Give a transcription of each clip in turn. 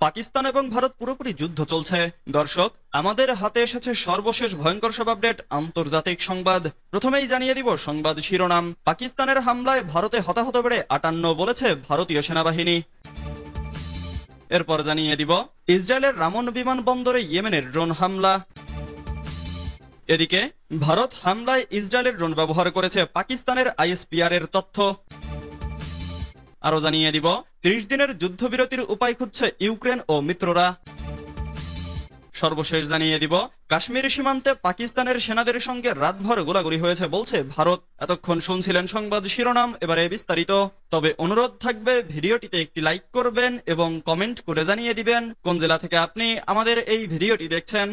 পাকিস্তান এবং ভারত পুরোপুরি যুদ্ধ চলছে। দর্শক, আমাদের হাতে এসেছে সর্বশেষ ভয়ঙ্কর সব আপডেট, আন্তর্জাতিক সংবাদ। প্রথমেই জানিয়ে দিব সংবাদ শিরোনাম। পাকিস্তানের হামলায় ভারতে হতাহত বেড়ে 58, বলেছে ভারতীয় সেনাবাহিনী। এরপর জানিয়ে দিব ইসরায়েলের রামন বিমানবন্দরে ইয়েমেনের ড্রোন হামলা। এদিকে ভারত হামলায় ইসরায়েলের ড্রোন ব্যবহার করেছে পাকিস্তানের আইএসপিআর এর তথ্য। আরো জানিয়ে দিব 30 দিনের যুদ্ধবিরতির উপায় খুঁজছে ইউক্রেন ও মিত্ররা। সর্বশেষ জানিয়ে দিব কাশ্মীর সীমান্তে পাকিস্তানের সেনাদের সঙ্গে রাতভর গোলাগুলি হয়েছে বলছে ভারত। এতক্ষণ শুনছিলেন সংবাদ শিরোনাম, এবারে বিস্তারিত। তবে অনুরোধ থাকবে ভিডিওটিতে একটি লাইক করবেন এবং কমেন্ট করে জানিয়ে দিবেন কোন জেলা থেকে আপনি আমাদের এই ভিডিওটি দেখছেন।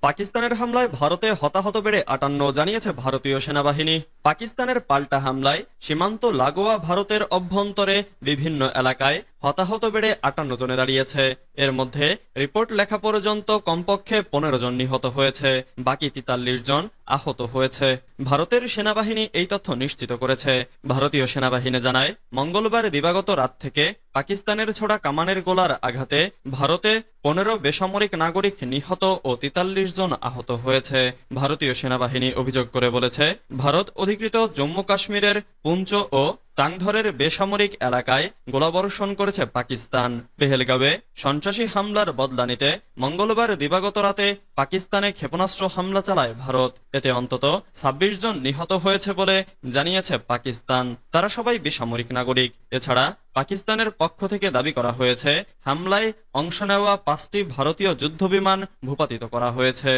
পাকিস্তানের হামলায় ভারতে হতাহত বেড়ে 58, জানিয়েছে ভারতীয় সেনাবাহিনী। পাকিস্তানের পাল্টা হামলায় সীমান্ত লাগোয়া ভারতের অভ্যন্তরে বিভিন্ন এলাকায় হতাহত বেড়ে 58 জনে দাঁড়িয়েছে। এর মধ্যে রিপোর্ট লেখা পর্যন্ত কমপক্ষে 15 জন নিহত হয়েছে, বাকি 43 জন আহত হয়েছে। ভারতের সেনাবাহিনী এই তথ্য নিশ্চিত করেছে। ভারতীয় সেনাবাহিনী জানায়, মঙ্গলবার দিবাগত রাত থেকে পাকিস্তানের ছোড়া কামানের গোলার আঘাতে ভারতে 15 বেসামরিক নাগরিক নিহত ও 43 জন আহত হয়েছে। ভারতীয় সেনাবাহিনী অভিযোগ করে বলেছে, ভারত অধিকৃত জম্মু কাশ্মীরের পুঞ্চ ও তাংধরের বেসামরিক এলাকায় গোলাবর্ষণ করেছে পাকিস্তান। পেহেলগাঁওয়ে সন্ত্রাসী হামলার বদলা নিতে মঙ্গলবার দিবাগত রাতে পাকিস্তানে ক্ষেপণাস্ত্র হামলা চালায় ভারত। এতে অন্তত 26 জন নিহত হয়েছে বলে জানিয়েছে পাকিস্তান। তারা সবাই বেসামরিক নাগরিক। এছাড়া পাকিস্তানের পক্ষ থেকে দাবি করা হয়েছে, হামলায় অংশ নেওয়া 5টি ভারতীয় যুদ্ধবিমান ভূপাতিত করা হয়েছে।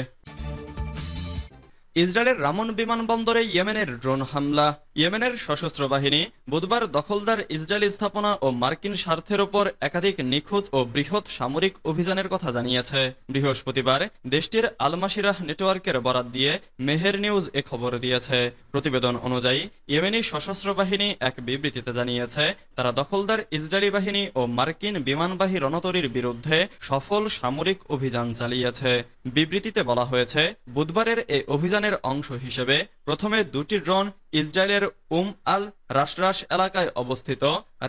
ইসরায়েলের রামন বিমানবন্দরে ইয়েমেনের ড্রোন হামলা। ইয়েমেনের সশস্ত্র বাহিনী বুধবার দখলদার ইসরায়েলি স্থাপনা ও মার্কিন স্বার্থের ওপর একাধিক নিখুঁত ও বৃহৎ সামরিক অভিযানের কথা জানিয়েছে। বৃহস্পতিবার দেশটির আলমাশিরাহ নেটওয়ার্কের বরাত দিয়ে মেহের নিউজ এ খবর দিয়েছে। প্রতিবেদন অনুযায়ী ইয়েমেনি সশস্ত্র বাহিনী এক বিবৃতিতে জানিয়েছে, তারা দখলদার ইসরায়েলি বাহিনী ও মার্কিন বিমানবাহী রণতরীর বিরুদ্ধে সফল সামরিক অভিযান চালিয়েছে। বিবৃতিতে বলা হয়েছে, বুধবারের এই অভিযানের অংশ হিসেবে প্রথমে 2টি ড্রোন ইসরায়েলের আল রাশরাশ এলাকায় অবস্থিত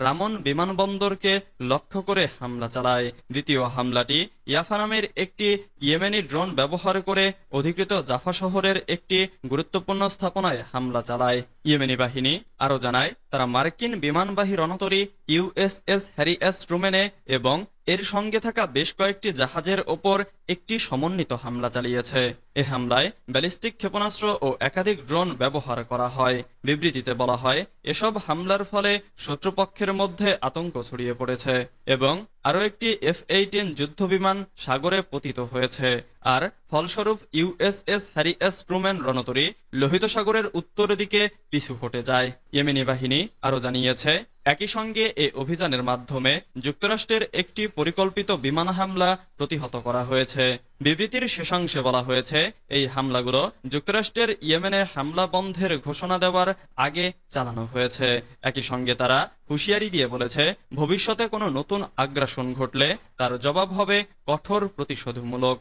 রামন বিমানবন্দরকে লক্ষ্য করে হামলা চালায়। দ্বিতীয় হামলাটি ইয়াফা নামের একটি ইয়েমেনি ড্রোন ব্যবহার করে অধিকৃত জাফা শহরের একটি গুরুত্বপূর্ণ স্থাপনায় হামলা চালায়। ইয়েমেনি বাহিনী আরও জানায়, তারা মার্কিন বিমানবাহী রণতরী ইউএসএস হ্যারি এস ট্রুম্যানে এবং এর সঙ্গে থাকা বেশ কয়েকটি জাহাজের ওপর একটি সমন্বিত হামলা চালিয়েছে। এ হামলায় ব্যালিস্টিক ক্ষেপণাস্ত্র ও একাধিক ড্রোন ব্যবহার করা হয়। বিবৃতিতে বলা হয়, এসব হামলার ফলে শত্রুপক্ষের মধ্যে আতঙ্ক ছড়িয়ে পড়েছে এবং আরও একটি F-18 যুদ্ধবিমান সাগরে পতিত হয়েছে। আর ফলস্বরূপ ইউএসএস হ্যারি এস ট্রুম্যান রণতরী লোহিত সাগরের উত্তর দিকে পিছু হটে যায়। ইয়েমেনি বাহিনী আরও জানিয়েছে, একই সঙ্গে এই অভিযানের মাধ্যমে যুক্তরাষ্ট্রের একটি পরিকল্পিত বিমান হামলা প্রতিহত করা হয়েছে। বিবৃতির শেষাংশে বলা হয়েছে, এই হামলাগুলো যুক্তরাষ্ট্রের ইয়েমেনে হামলা বন্ধের ঘোষণা দেওয়ার আগে চালানো হয়েছে। একই সঙ্গে তারা হুঁশিয়ারি দিয়ে বলেছে, ভবিষ্যতে কোনো নতুন আগ্রাসন ঘটলে তার জবাব হবে কঠোর প্রতিশোধমূলক।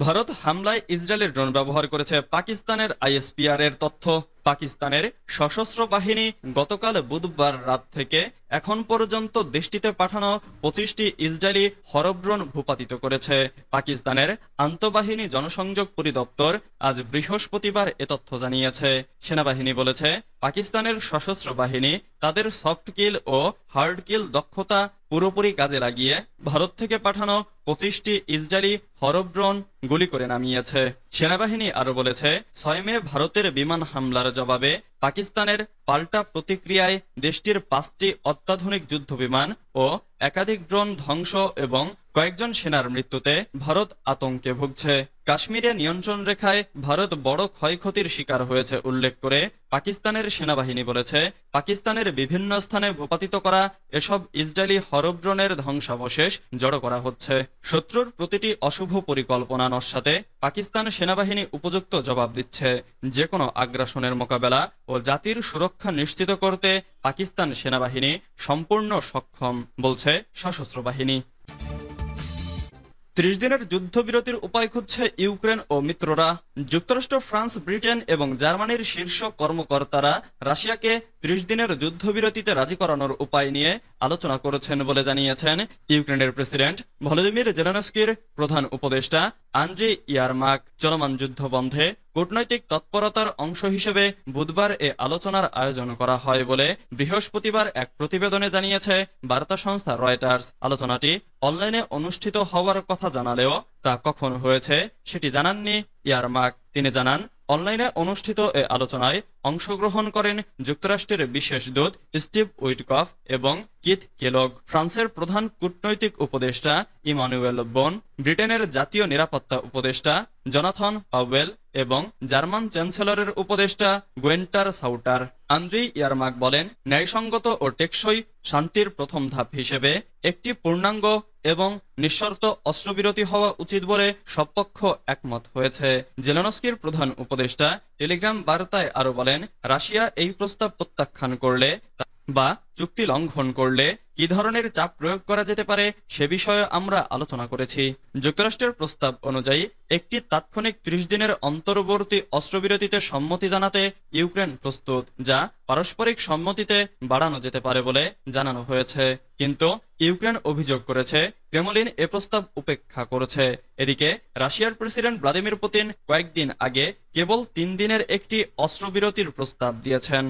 ভারত হামলায় ইসরায়েলের ড্রোন ব্যবহার করেছে পাকিস্তানের আইএসপিআর এর তথ্য। পাকিস্তানের সশস্ত্র বাহিনী গতকাল বুধবার রাত থেকে এখন পর্যন্ত দেশটিতে পাঠানো 25টি ইসরায়েলি হরব ড্রোন ভূপাতিত করেছে। পাকিস্তানের আন্তঃবাহিনী জনসংযোগ পরিদপ্তর আজ বৃহস্পতিবার এ তথ্য জানিয়েছে। সেনাবাহিনী বলেছে, পাকিস্তানের সশস্ত্র বাহিনী তাদের সফট কিল ও হার্ড কিল দক্ষতা পুরোপুরি কাজে লাগিয়ে ভারত থেকে পাঠানো 25টি ইসরায়েলি হরব ড্রোন গুলি করে নামিয়েছে। সেনাবাহিনী আরো বলেছে, 6 মে ভারতের বিমান হামলার জবাবে পাকিস্তানের পাল্টা প্রতিক্রিয়ায় দেশটির 5টি অত্যাধুনিক যুদ্ধবিমান ও একাধিক ড্রোন ধ্বংস এবং কয়েকজন সেনার মৃত্যুতে ভারত আতঙ্কে ভুগছে। কাশ্মীরে নিয়ন্ত্রণ রেখায় ভারত বড় ক্ষয়ক্ষতির শিকার হয়েছে উল্লেখ করে পাকিস্তানের সেনাবাহিনী বলেছে, পাকিস্তানের বিভিন্ন স্থানে ভূপাতিত করা এসব ইসরায়েলি হরব ড্রোনের ধ্বংসাবশেষ জড়ো করা হচ্ছে। শত্রুর প্রতিটি অশুভ পরিকল্পনা নস্যাতে পাকিস্তান সেনাবাহিনী উপযুক্ত জবাব দিচ্ছে। যে কোনো আগ্রাসনের মোকাবেলা ও জাতির সুরক্ষা নিশ্চিত করতে পাকিস্তান সেনাবাহিনী সম্পূর্ণ সক্ষম, বলছে সশস্ত্র বাহিনী। 30 দিনের যুদ্ধবিরতির উপায় খুঁজছে ইউক্রেন ও মিত্ররা। যুক্তরাষ্ট্র, ফ্রান্স, ব্রিটেন এবং জার্মানির শীর্ষ কর্মকর্তারা রাশিয়াকে 30 দিনের যুদ্ধবিরতিতে রাজি করানোর উপায় নিয়ে আলোচনা করেছেন বলে জানিয়েছেন ইউক্রেনের প্রেসিডেন্ট ভলোদিমির জেলেনস্কির প্রধান উপদেষ্টা আন্দ্রি ইয়ারমাক। চলমান যুদ্ধ বন্ধে কূটনৈতিক তৎপরতার অংশ হিসেবে বুধবার এ আলোচনার আয়োজন করা হয় বলে বৃহস্পতিবার এক প্রতিবেদনে জানিয়েছে বার্তা সংস্থা রয়টার্স। আলোচনাটি অনলাইনে অনুষ্ঠিত হওয়ার কথা জানালেও তা কখন হয়েছে সেটি জানাননি ইয়ারমাক। তিনি জানান, অনলাইনে অনুষ্ঠিত এ আলোচনায় অংশগ্রহণ করেন যুক্তরাষ্ট্রের বিশেষ দূত স্টিভ উইটকফ এবং কিথ কেলগ, ফ্রান্সের প্রধান কূটনৈতিক উপদেষ্টা ইমানুয়েল বোন, ব্রিটেনের জাতীয় নিরাপত্তা উপদেষ্টা জনাথন পাওয়েল এবং জার্মান চ্যান্সেলরের উপদেষ্টা গুয়েন্টার সাউটার। আন্দ্রি ইয়ারমাক বলেন, ন্যায়সঙ্গত ও টেকসই শান্তির প্রথম ধাপ হিসেবে একটি পূর্ণাঙ্গ এবং নিঃশর্ত অস্ত্রবিরতি হওয়া উচিত বলে সব পক্ষ একমত হয়েছে। জেলেনস্কির প্রধান উপদেষ্টা টেলিগ্রাম বার্তায় আরো বলেন, রাশিয়া এই প্রস্তাব প্রত্যাখ্যান করলে বা চুক্তি লঙ্ঘন করলে কি ধরনের চাপ প্রয়োগ করা যেতে পারে সে বিষয়ে আমরা আলোচনা করেছি। যুক্তরাষ্ট্রের প্রস্তাব অনুযায়ী একটি তাৎক্ষণিক 30 দিনের অন্তর্বর্তী অস্ত্রবিরতিতে সম্মতি জানাতে ইউক্রেন প্রস্তুত, যা পারস্পরিক সম্মতিতে বাড়ানো যেতে পারে বলে জানানো হয়েছে। কিন্তু ইউক্রেন অভিযোগ করেছে ক্রেমলিন এ প্রস্তাব উপেক্ষা করেছে। এদিকে রাশিয়ার প্রেসিডেন্ট ভ্লাদিমির পুতিন কয়েকদিন আগে কেবল 3 দিনের একটি অস্ত্রবিরতির প্রস্তাব দিয়েছেন।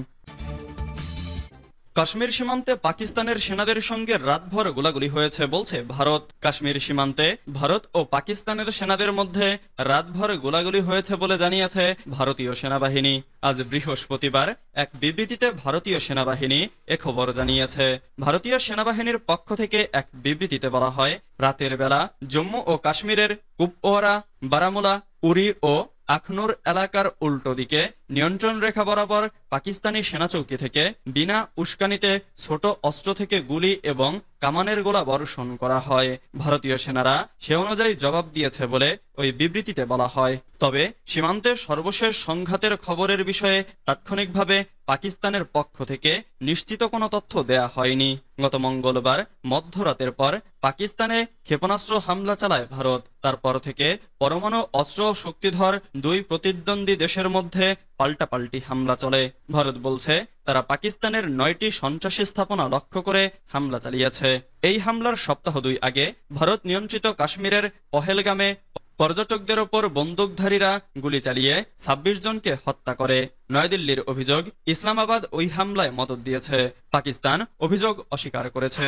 কাশ্মীর সীমান্তে পাকিস্তানের সেনাদের সঙ্গে রাতভর গোলাগুলি হয়েছে বলছে ভারত। কাশ্মীর সীমান্তে ভারত ও পাকিস্তানের সেনাদের মধ্যে রাতভর গোলাগুলি হয়েছে বলে জানিয়েছে ভারতীয় সেনাবাহিনী। আজ বৃহস্পতিবার এক বিবৃতিতে ভারতীয় সেনাবাহিনী এ খবর জানিয়েছে। ভারতীয় সেনাবাহিনীর পক্ষ থেকে এক বিবৃতিতে বলা হয়, রাতের বেলা জম্মু ও কাশ্মীরের কুপওয়ারা, বারামুলা, উরি ও আখনুর এলাকার উল্টো দিকে নিয়ন্ত্রণ রেখা বরাবর পাকিস্তানি সেনাচৌকি থেকে বিনা উস্কানিতে ছোট অস্ত্র থেকে গুলি এবং কামানের গোলা বর্ষণ করা হয়। ভারতীয় সেনারা সে অনুযায়ী জবাব দিয়েছে বলে ওই বিবৃতিতে বলা হয়। তবে সীমান্তে সর্বশেষ সংঘাতের খবরের বিষয়ে তাৎক্ষণিকভাবে পাকিস্তানের পক্ষ থেকে নিশ্চিত কোনো তথ্য দেয়া হয়নি। গত মঙ্গলবার মধ্যরাতের পর পাকিস্তানে ক্ষেপণাস্ত্র হামলা চালায় ভারত। তারপর থেকে পরমাণু অস্ত্র শক্তিধর দুই প্রতিদ্বন্দ্বী দেশের মধ্যে পাল্টাপাল্টি হামলা চলে। ভারত বলছে তারা পাকিস্তানের 9টি সন্ত্রাসী স্থাপনা লক্ষ্য করে হামলা চালিয়েছে। এই হামলার সপ্তাহ 2 আগে ভারত নিয়ন্ত্রিত কাশ্মীরের পহেলগামে পর্যটকদের ওপর বন্দুকধারীরা গুলি চালিয়ে 26 জনকে হত্যা করে। নয়াদিল্লির অভিযোগ, ইসলামাবাদ ওই হামলায় মদদ দিয়েছে। পাকিস্তান অভিযোগ অস্বীকার করেছে।